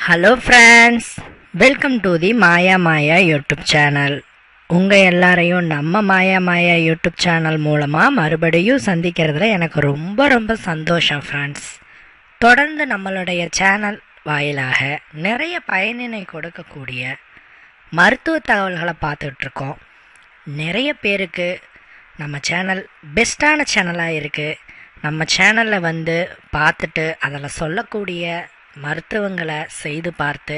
Hello friends, welcome to the Maya Maya YouTube channel. உங்கள் எல்லாரையும் நம்ம மாயா மாயா யூடியூப் சேனல் மூலமாக மறுபடியும் சந்திக்கிறதுல எனக்கு ரொம்ப ரொம்ப சந்தோஷம் ஃப்ரெண்ட்ஸ். தொடர்ந்து நம்மளுடைய சேனல் வாயிலாக நிறைய பயனினை கொடுக்கக்கூடிய மருத்துவ தகவல்களை பார்த்துட்ருக்கோம். நிறைய பேருக்கு நம்ம சேனல் பெஸ்ட்டான சேனலாக இருக்குது. நம்ம சேனலில் வந்து பார்த்துட்டு அதில் சொல்லக்கூடிய மருத்துவங்களை செய்து பார்த்து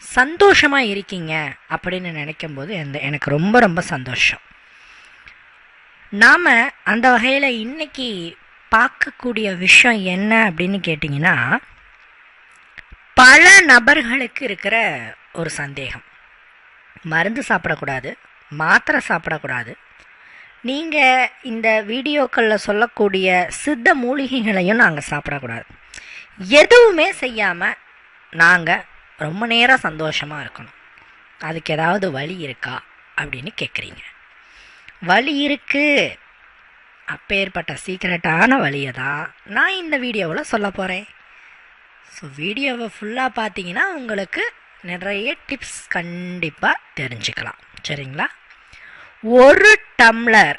சந்தோஷமாக இருக்கீங்க அப்படின்னு நினைக்கும்போது எனக்கு ரொம்ப ரொம்ப சந்தோஷம். நாம் அந்த வகையில் இன்னைக்கு பார்க்கக்கூடிய விஷயம் என்ன அப்படின்னு கேட்டிங்கன்னா, பல நபர்களுக்கு இருக்கிற ஒரு சந்தேகம். மருந்து சாப்பிடக்கூடாது, மாத்திரை சாப்பிடக்கூடாது, நீங்கள் இந்த வீடியோக்களில் சொல்லக்கூடிய சித்த மூலிகைகளையும் நாங்கள் சாப்பிடக்கூடாது, எதுவுமே செய்யாமல் நாங்கள் ரொம்ப நேரம் சந்தோஷமாக இருக்கணும், அதுக்கு ஏதாவது வழி இருக்கா அப்படின்னு கேட்குறீங்க. வழி இருக்குது. அப்பேற்பட்ட சீக்ரெட்டான வழியை தான் நான் இந்த வீடியோவில் சொல்ல போகிறேன். ஸோ வீடியோவை ஃபுல்லாக பார்த்தீங்கன்னா உங்களுக்கு நிறைய டிப்ஸ் கண்டிப்பாக தெரிஞ்சுக்கலாம். சரிங்களா? ஒரு டம்ளர்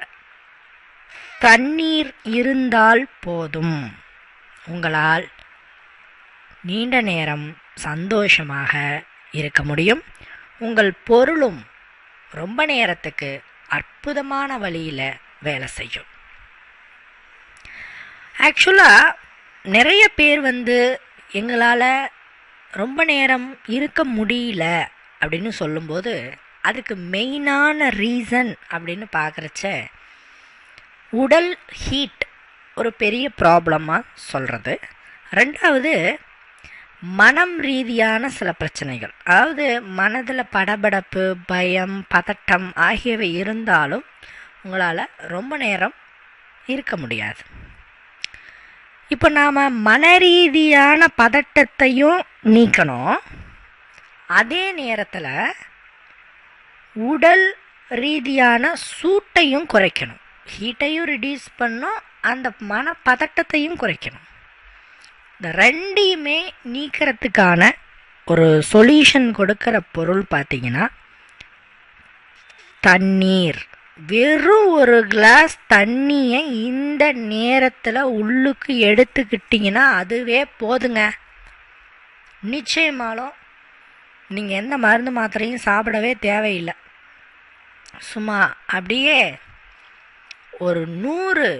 தண்ணீர் இருந்தால் போதும், உங்களால் நீண்ட நேரம் சந்தோஷமாக இருக்க முடியும். உங்கள் பொருளும் ரொம்ப நேரத்துக்கு அற்புதமான வழியில் வேலை செய்யும். ஆக்சுவலாக நிறைய பேர் வந்து எங்களால் ரொம்ப நேரம் இருக்க முடியல அப்படின்னு சொல்லும்போது அதுக்கு மெயினான ரீசன் அப்படின்னு பார்க்குறச்ச உடல் ஹீட் ஒரு பெரிய ப்ராப்ளமாக சொல்கிறது. ரெண்டாவது, மனம் ரீதியான சில பிரச்சனைகள், அதாவது மனதில் படபடப்பு, பயம், பதட்டம் ஆகியவை இருந்தாலும் உங்களால் ரொம்ப நேரம் இருக்க முடியாது. இப்போ நாம் மன ரீதியான பதட்டத்தையும் நீக்கணும், அதே நேரத்தில் உடல் ரீதியான சூட்டையும் குறைக்கணும். ஹீட்டையும் ரிடியூஸ் பண்ணணும், அந்த மன பதட்டத்தையும் குறைக்கணும். இந்த ரெண்டையுமே நீக்கிறதுக்கான ஒரு சொல்யூஷன் கொடுக்குற பொருள் பார்த்திங்கன்னா தண்ணீர். வெறும் ஒரு கிளாஸ் தண்ணியை இந்த நேரத்தில் உள்ளுக்கு எடுத்துக்கிட்டிங்கன்னா அதுவே போதுங்க. நிச்சயமாலும் நீங்கள் எந்த மருந்து மாத்திரையும் சாப்பிடவே தேவையில்லை. சும்மா அப்படியே ஒரு 100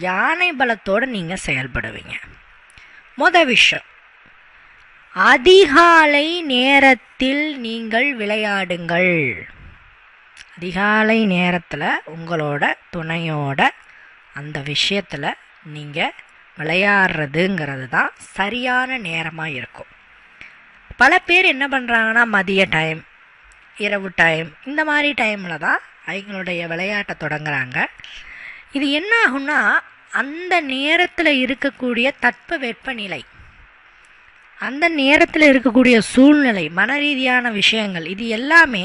யானை பலத்தோடு நீங்கள் செயல்படுவீங்க. விஷயம், அதிகாலை நேரத்தில் நீங்கள் விளையாடுங்கள். அதிகாலை நேரத்தில் உங்களோட துணையோட அந்த விஷயத்தில் நீங்கள் விளையாடுறதுங்கிறது தான் சரியான நேரமாக இருக்கும். பல பேர் என்ன பண்ணுறாங்கன்னா, மதிய டைம், இரவு டைம், இந்த மாதிரி டைமில் தான் அவங்களுடைய விளையாட்டை தொடங்குறாங்க. இது என்ன ஆகும்னா, அந்த நேரத்தில் இருக்கக்கூடிய தட்ப வெப்பநிலை, அந்த நேரத்தில் இருக்கக்கூடிய சூழ்நிலை, மன ரீதியான விஷயங்கள், இது எல்லாமே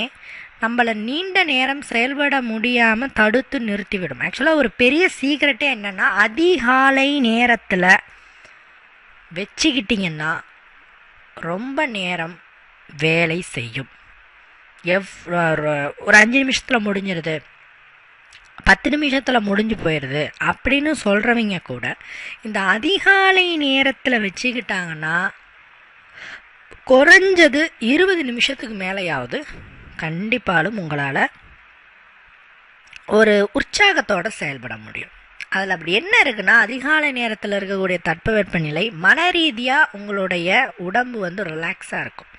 நம்மளை நீண்ட நேரம் செயல்பட முடியாமல் தடுத்து நிறுத்திவிடும். ஆக்சுவலாக ஒரு பெரிய சீக்ரெட்டே என்னென்னா, அதிகாலை நேரத்தில் வச்சுக்கிட்டிங்கன்னா ரொம்ப நேரம் வேலை செய்யும். ஒரு 5 நிமிஷத்தில் முடிஞ்சிருது, 10 நிமிஷத்தில் முடிஞ்சு போயிடுது அப்படின்னு சொல்கிறவங்க கூட இந்த அதிகாலை நேரத்தில் வச்சுக்கிட்டாங்கன்னா குறைஞ்சது 20 நிமிஷத்துக்கு மேலேயாவது கண்டிப்பாலும் உங்களால் ஒரு உற்சாகத்தோடு செயல்பட முடியும். அதில் அப்படி என்ன இருக்குன்னா, அதிகாலை நேரத்தில் இருக்கக்கூடிய தட்பவெப்பநிலை மன ரீதியாக உங்களுடைய உடம்பு வந்து ரிலாக்ஸாக இருக்கும்.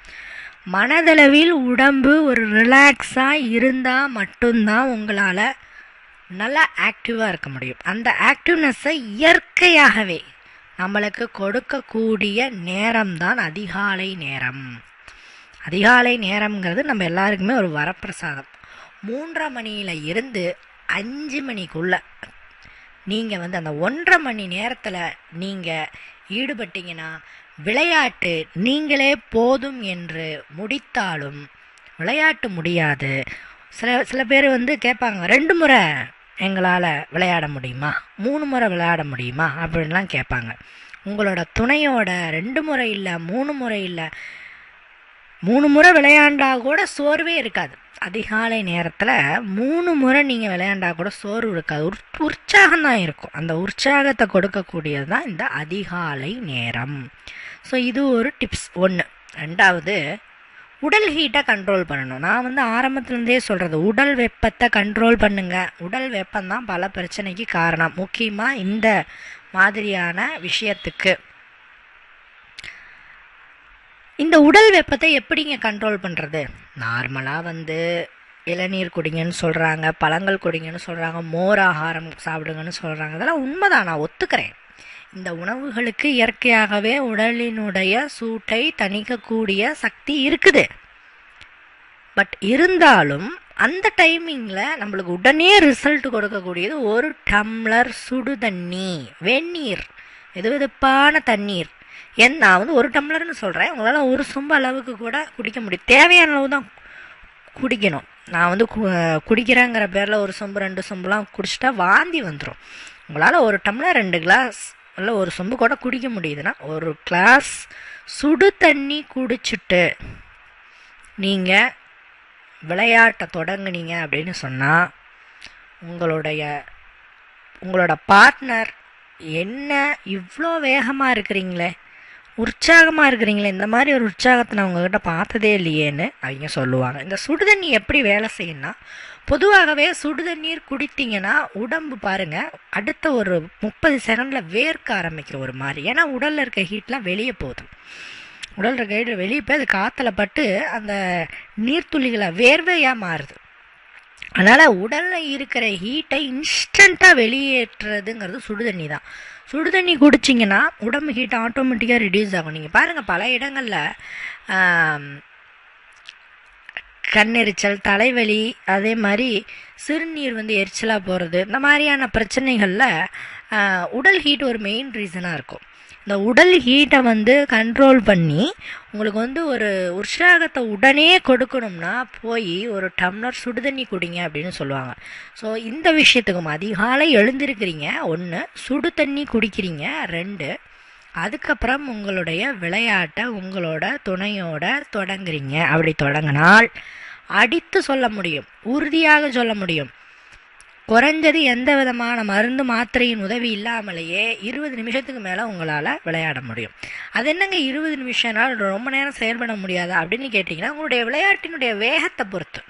மனதளவில் உடம்பு ஒரு ரிலாக்ஸாக இருந்தால் மட்டும்தான் உங்களால் நல்லா ஆக்டிவாக இருக்க முடியும். அந்த ஆக்டிவ்னஸை இயற்கையாகவே நம்மளுக்கு கொடுக்கக்கூடிய நேரம்தான் அதிகாலை நேரம். அதிகாலை நேரம்ங்கிறது நம்ம எல்லாருக்குமே ஒரு வரப்பிரசாதம். 3:30 மணியில் இருந்து 5 மணிக்குள்ளே நீங்கள் வந்து அந்த 1.5 மணி நேரத்தில் நீங்கள் ஈடுபட்டீங்கன்னா விளையாட்டு நீங்களே போதும் என்று முடித்தாலும் விளையாட்டு முடியாது. சில பேர் வந்து கேட்பாங்க, 2 முறை எங்களால் விளையாட முடியுமா, 3 முறை விளையாட முடியுமா அப்படின்லாம் கேட்பாங்க. உங்களோட துணையோட 2 முறை இல்லை 3 முறை இல்லை 3 முறை விளையாண்டா கூட சோர்வே இருக்காது. அதிகாலை நேரத்தில் 3 முறை நீங்கள் விளையாண்டா கூட சோர்வு இருக்காது, உற்சாகம் தான் இருக்கும். அந்த உற்சாகத்தை கொடுக்கக்கூடியது தான் இந்த அதிகாலை நேரம். ஸோ இது ஒரு டிப்ஸ் 1. 2வது, உடல் ஹீட்டை கண்ட்ரோல் பண்ணணும். நான் வந்து ஆரம்பத்துலேருந்தே சொல்கிறது, உடல் வெப்பத்தை கண்ட்ரோல் பண்ணுங்கள். உடல் வெப்பம்தான் பல பிரச்சனைக்கு காரணம், முக்கியமாக இந்த மாதிரியான விஷயத்துக்கு. இந்த உடல் வெப்பத்தை எப்படிங்க கண்ட்ரோல் பண்ணுறது? நார்மலாக வந்து இளநீர் குடிங்கன்னு சொல்கிறாங்க, பழங்கள் குடிங்கன்னு சொல்கிறாங்க, மோர் ஆகாரம் சாப்பிடுங்கன்னு சொல்கிறாங்க. அதெல்லாம் உண்மைதான், நான் ஒத்துக்கிறேன். இந்த உணவுகளுக்கு இயற்கையாகவே உடலினுடைய சூட்டை தணிக்கக்கூடிய சக்தி இருக்குது. பட் இருந்தாலும் அந்த டைமிங்கில் நம்மளுக்கு உடனே ரிசல்ட் கொடுக்கக்கூடியது 1 டம்ளர் சுடு தண்ணி, வெந்நீர், வெதுவெதுப்பான தண்ணீர். நான் வந்து 1 டம்ளர்னு சொல்கிறேன், உங்களால் 1 சொம்பு அளவுக்கு கூட குடிக்க முடியும். தேவையான அளவு தான் குடிக்கணும். நான் வந்து குடிக்கிறேங்கிற பேரில் 1 சொம்பு 2 சொம்புலாம் குடிச்சிட்டா வாந்தி வந்துடும். உங்களால் 1 டம்ளர் 2 கிளாஸ் இல்லை 1 சொம்பு கூட குடிக்க முடியுதுன்னா 1 கிளாஸ் சுடு தண்ணி குடிச்சிட்டு நீங்கள் விளையாட்டை தொடங்குனீங்க அப்படின்னு சொன்னால் உங்களோட பார்ட்னர் என்ன இவ்வளோ வேகமாக இருக்கிறீங்களே, உற்சாகமாக இருக்கிறீங்களே, இந்த மாதிரி ஒரு உற்சாகத்தை நான் உங்ககிட்ட பார்த்ததே இல்லையேன்னு அவங்க சொல்லுவாங்க. இந்த சுடுதண்ணி எப்படி வேலை செய்யணும்னா, பொதுவாகவே சுடுதண்ணீர் குடித்தீங்கன்னா உடம்பு பாருங்கள் அடுத்த ஒரு 30 செகண்டில் வேர்க்க ஆரம்பிக்கும் ஒரு மாதிரி. ஏன்னா உடலில் இருக்க ஹீட்லாம் வெளியே போகுது. உடல் இருக்க ஹீட் வெளியே போய் அது காற்றுல பட்டு அந்த நீர்த்துளிகளை வேர்வையாக மாறுது. அதனால் உடலில் இருக்கிற ஹீட்டை இன்ஸ்டண்ட்டாக வெளியேற்றுறதுங்கிறது சுடுதண்ணி தான். சுடுதண்ணி குடிச்சிங்கன்னா உடம்பு ஹீட் ஆட்டோமேட்டிக்காக ரிடியூஸ் ஆகும். நீங்கள் பாருங்கள், பல இடங்களில் கண்ணெரிச்சல், தலைவலி, அதே மாதிரி சிறுநீர் வந்து எரிச்சலாக போகிறது, இந்த மாதிரியான பிரச்சனைகளில் உடல் ஹீட் ஒரு மெயின் ரீசனாக இருக்கும். இந்த உடல் ஹீட்டை வந்து கண்ட்ரோல் பண்ணி உங்களுக்கு வந்து ஒரு உற்சாகத்தை உடனே கொடுக்கணும்னா போய் 1 டம்ளர் சுடுதண்ணி குடிங்க அப்படின்னு சொல்லுவாங்க. ஸோ இந்த விஷயத்துக்கும் அதிகாலை எழுந்திருக்கிறீங்க, 1 சுடு தண்ணி குடிக்கிறீங்க, 2 அதுக்கப்புறம் உங்களுடைய விளையாட்டை உங்களோட துணையோட தொடங்குறீங்க. அப்படி தொடங்கினால் அடித்து சொல்ல முடியும், உறுதியாக சொல்ல முடியும், குறைஞ்சது எந்த விதமான மருந்து மாத்திரையின் உதவி இல்லாமலேயே 20 நிமிஷத்துக்கு மேலே உங்களால் விளையாட முடியும். அது என்னங்க 20 நிமிஷம்னால் ரொம்ப நேரம் செயல்பட முடியாதா அப்படின்னு கேட்டிங்கன்னா, உங்களுடைய விளையாட்டினுடைய வேகத்தை பொறுத்து.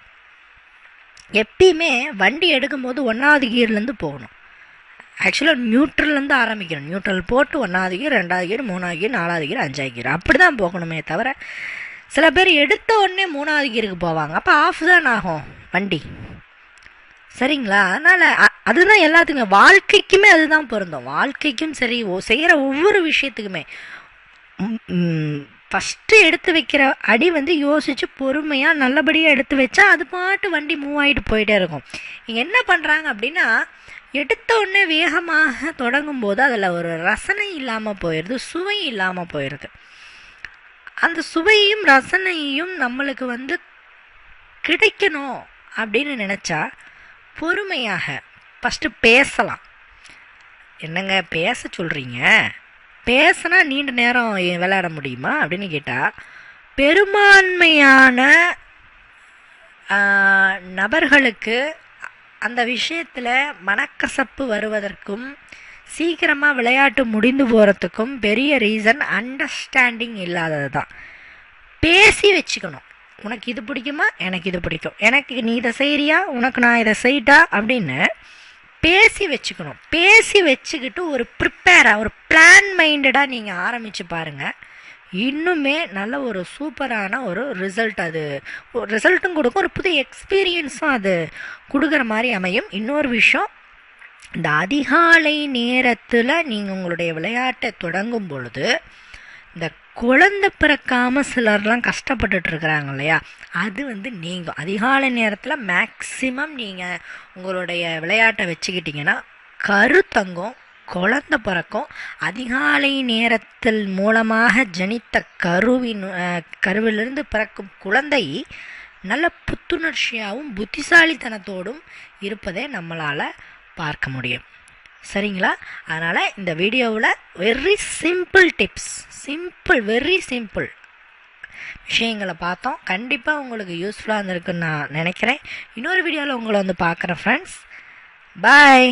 எப்பயுமே வண்டி எடுக்கும்போது 1வது கியர்லேருந்து போகணும். ஆக்சுவலாக நியூட்ரல்லேருந்து ஆரம்பிக்கணும். நியூட்ரல் போட்டு 1வது கியர், 2வது கியர், 3வது கியர், 4வது கியர், 5வது கியர், அப்படி தான் போகணுமே தவிர சில பேர் எடுத்த உடனே 3வது கியருக்கு போவாங்க. அப்போ ஆஃப் தான் ஆகும் வண்டி, சரிங்களா? அதனால் அதுதான் எல்லாத்துக்குமே, வாழ்க்கைக்குமே அதுதான் பொருந்தும். வாழ்க்கைக்கும் சரி, செய்கிற ஒவ்வொரு விஷயத்துக்குமே ஃபஸ்ட்டு எடுத்து வைக்கிற அடி வந்து யோசித்து பொறுமையாக நல்லபடியாக எடுத்து வச்சா அது பாட்டு வண்டி மூவ் ஆகிட்டு போயிட்டே இருக்கும். இங்கே என்ன பண்ணுறாங்க அப்படின்னா, எடுத்த உடனே வேகமாக தொடங்கும் போது அதில் ஒரு ரசனை இல்லாமல் போயிடுது, சுவை இல்லாமல் போயிடுது. அந்த சுவையும் ரசனையும் நம்மளுக்கு வந்து கிடைக்கணும் அப்படின்னு நினச்சா பொறுமையாக ஃபஸ்ட்டு பேசலாம். என்னங்க பேச சொல்கிறீங்க, பேசினா நீண்ட நேரம் விளையாட முடியுமா அப்படின்னு கேட்டால், பெரும்பான்மையான நபர்களுக்கு அந்த விஷயத்தில் மனக்கசப்பு வருவதற்கும் சீக்கிரமாக விளையாட்டு முடிந்து போகிறதுக்கும் பெரிய ரீசன் அண்டர்ஸ்டாண்டிங் இல்லாதது தான். பேசி வச்சுக்கணும், உனக்கு இது பிடிக்குமா, எனக்கு இது பிடிக்கும், எனக்கு நீ இதை செய்கிறியா, உனக்கு நான் இதை செய்யிட்டா அப்படின்னு பேசி வச்சுக்கணும். பேசி வச்சுக்கிட்டு ஒரு ப்ரிப்பேராக, ஒரு பிளான் மைண்டடாக நீங்கள் ஆரம்பித்து பாருங்கள். இன்னுமே நல்ல ஒரு சூப்பரான ஒரு ரிசல்ட், அது ரிசல்ட்டும் கொடுக்கும், ஒரு புது எக்ஸ்பீரியன்ஸும் அது கொடுக்குற மாதிரி அமையும். இன்னொரு விஷயம், இந்த அதிகாலை நேரத்தில் நீங்கள் உங்களுடைய விளையாட்டை தொடங்கும் பொழுது இந்த குழந்தை பிறக்காமல் சிலர்லாம் கஷ்டப்பட்டுட்ருக்குறாங்க இல்லையா, அது வந்து நீங்கள் அதிகாலை நேரத்தில் மேக்ஸிமம் நீங்கள் உங்களுடைய விளையாட்டை வச்சுக்கிட்டிங்கன்னா கருத்தங்கம், குழந்தை பிறக்கும். அதிகாலை நேரத்தில் மூலமாக ஜனித்த கருவிலிருந்து பிறக்கும் குழந்தை நல்ல புத்துணர்ச்சியாகவும் புத்திசாலித்தனத்தோடும் இருப்பதை நம்மளால் பார்க்க முடியும். சரிங்களா? அதனால் இந்த வீடியோவில் very simple tips, very simple விஷயங்களை பார்த்தோம். கண்டிப்பாக உங்களுக்கு யூஸ்ஃபுல்லாக இருந்திருக்குன்னு நான் நினைக்கிறேன். இன்னொரு வீடியோவில் உங்களை வந்து பார்க்குறேன் ஃப்ரெண்ட்ஸ். பாய்.